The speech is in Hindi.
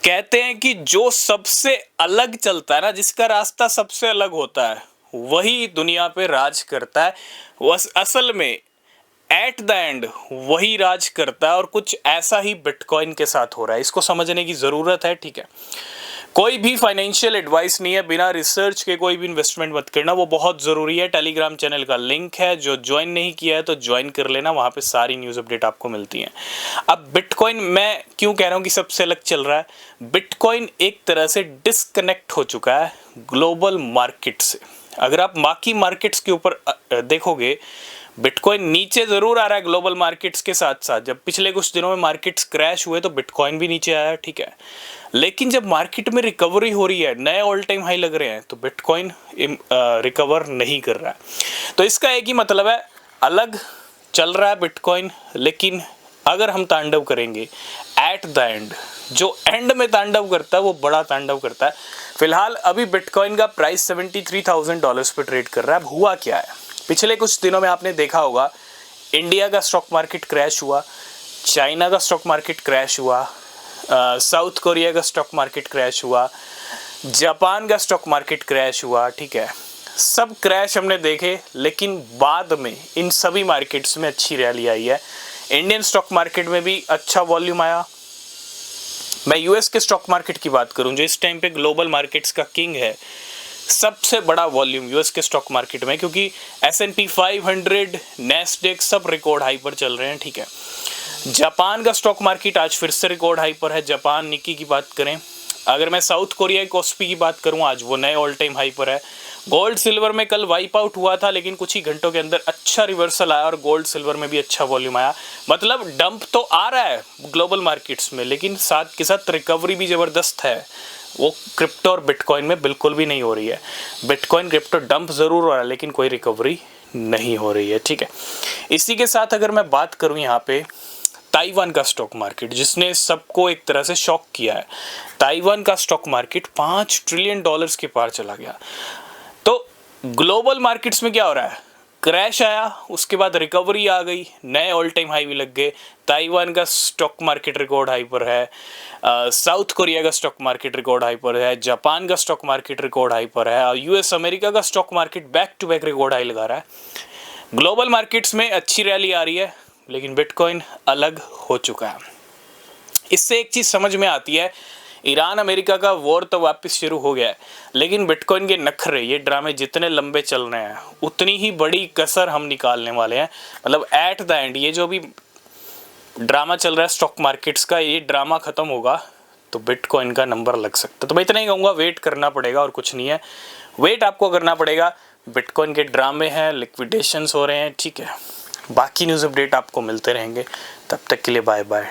कहते हैं कि जो सबसे अलग चलता है ना, जिसका रास्ता सबसे अलग होता है, वही दुनिया पे राज करता है। असल में एट द एंड वही राज करता है, और कुछ ऐसा ही बिटकॉइन के साथ हो रहा है। इसको समझने की ज़रूरत है, ठीक है। कोई भी फाइनेंशियल एडवाइस नहीं है, बिना रिसर्च के कोई भी इन्वेस्टमेंट मत करना, वो बहुत ज़रूरी है। टेलीग्राम चैनल का लिंक है, जो ज्वाइन नहीं किया है तो ज्वाइन कर लेना, वहाँ पे सारी न्यूज़ अपडेट आपको मिलती हैं। अब बिटकॉइन मैं क्यों कह रहा हूँ कि सबसे अलग चल रहा है। बिटकॉइन एक तरह से डिस्कनेक्ट हो चुका है ग्लोबल मार्केट से। अगर आप बाकी मार्केट्स के ऊपर देखोगे, बिटकॉइन नीचे ज़रूर आ रहा है ग्लोबल मार्केट्स के साथ साथ। जब पिछले कुछ दिनों में मार्केट्स क्रैश हुए तो बिटकॉइन भी नीचे आया, ठीक है। लेकिन जब मार्केट में रिकवरी हो रही है, नए ऑल टाइम हाई लग रहे हैं, तो बिटकॉइन रिकवर नहीं कर रहा है। तो इसका एक ही मतलब है, अलग चल रहा है बिटकॉइन, लेकिन अगर हम तांडव करेंगे एट द एंड, जो एंड में तांडव करता है वो बड़ा तांडव करता है। फिलहाल अभी बिटकॉइन का प्राइस $73,000 पे ट्रेड कर रहा है। अब हुआ क्या है, पिछले कुछ दिनों में आपने देखा होगा, इंडिया का स्टॉक मार्केट क्रैश हुआ, चाइना का स्टॉक मार्केट क्रैश हुआ, साउथ कोरिया का स्टॉक मार्केट क्रैश हुआ, जापान का स्टॉक मार्केट क्रैश हुआ, ठीक है। सब क्रैश हमने देखे, लेकिन बाद में इन सभी मार्केट्स में अच्छी रैली आई है। इंडियन स्टॉक मार्केट में भी अच्छा वॉल्यूम आया। मैं यूएस के स्टॉक मार्केट की बात करूं, जो इस टाइम पे ग्लोबल मार्केट्स का किंग है, सबसे बड़ा वॉल्यूम यूएस के स्टॉक मार्केट में, क्योंकि S&P 500, नैस्डैक सब रिकॉर्ड हाई पर चल रहे हैं, ठीक है। जापान का स्टॉक मार्केट आज फिर से रिकॉर्ड हाई पर है। जापान निक्की की बात करें, अगर मैं साउथ कोरिया कोस्पी की बात करूं, आज वो नए ऑल टाइम हाई पर है। गोल्ड सिल्वर में कल वाइप आउट हुआ था, लेकिन कुछ ही घंटों के अंदर अच्छा रिवर्सल आया और गोल्ड सिल्वर में भी अच्छा वॉल्यूम आया। मतलब डंप तो आ रहा है ग्लोबल मार्केट्स में, लेकिन साथ के साथ रिकवरी भी ज़बरदस्त है। वो क्रिप्टो और बिटकॉइन में बिल्कुल भी नहीं हो रही है। बिटकॉइन क्रिप्टो डंप ज़रूर हो रहा है, लेकिन कोई रिकवरी नहीं हो रही है, ठीक है। इसी के साथ अगर मैं बात करूँ यहाँ पे ताइवान का स्टॉक मार्केट, जिसने सबको एक तरह से शॉक किया है, ताइवान का स्टॉक मार्केट $5 ट्रिलियन के पार चला गया। तो ग्लोबल मार्केट्स में क्या हो रहा है, क्रैश आया, उसके बाद रिकवरी आ गई, नए ऑल टाइम हाई भी लग गए। ताइवान का स्टॉक मार्केट रिकॉर्ड हाई पर है, साउथ कोरिया का स्टॉक मार्केट रिकॉर्ड हाई पर है, जापान का स्टॉक मार्केट रिकॉर्ड हाई पर है, और यूएस अमेरिका का stock market back to back record high लगा रहा है। ग्लोबल मार्केट्स में अच्छी रैली आ रही है, लेकिन बिटकॉइन अलग हो चुका है। इससे एक चीज़ समझ में आती है, ईरान अमेरिका का वॉर तो वापस शुरू हो गया है, लेकिन बिटकॉइन के नखरे, ये ड्रामे जितने लंबे चल रहे हैं, उतनी ही बड़ी कसर हम निकालने वाले हैं। मतलब एट द एंड ये जो भी ड्रामा चल रहा है स्टॉक मार्केट्स का, ये ड्रामा ख़त्म होगा तो बिटकॉइन का नंबर लग सकता है। तो मैं इतना ही कहूँगा, वेट करना पड़ेगा और कुछ नहीं है। वेट आपको करना पड़ेगा। बिटकॉइन के ड्रामे हैं, लिक्विडेशंस हो रहे हैं, ठीक है। बाकी न्यूज़ अपडेट आपको मिलते रहेंगे। तब तक के लिए बाय बाय।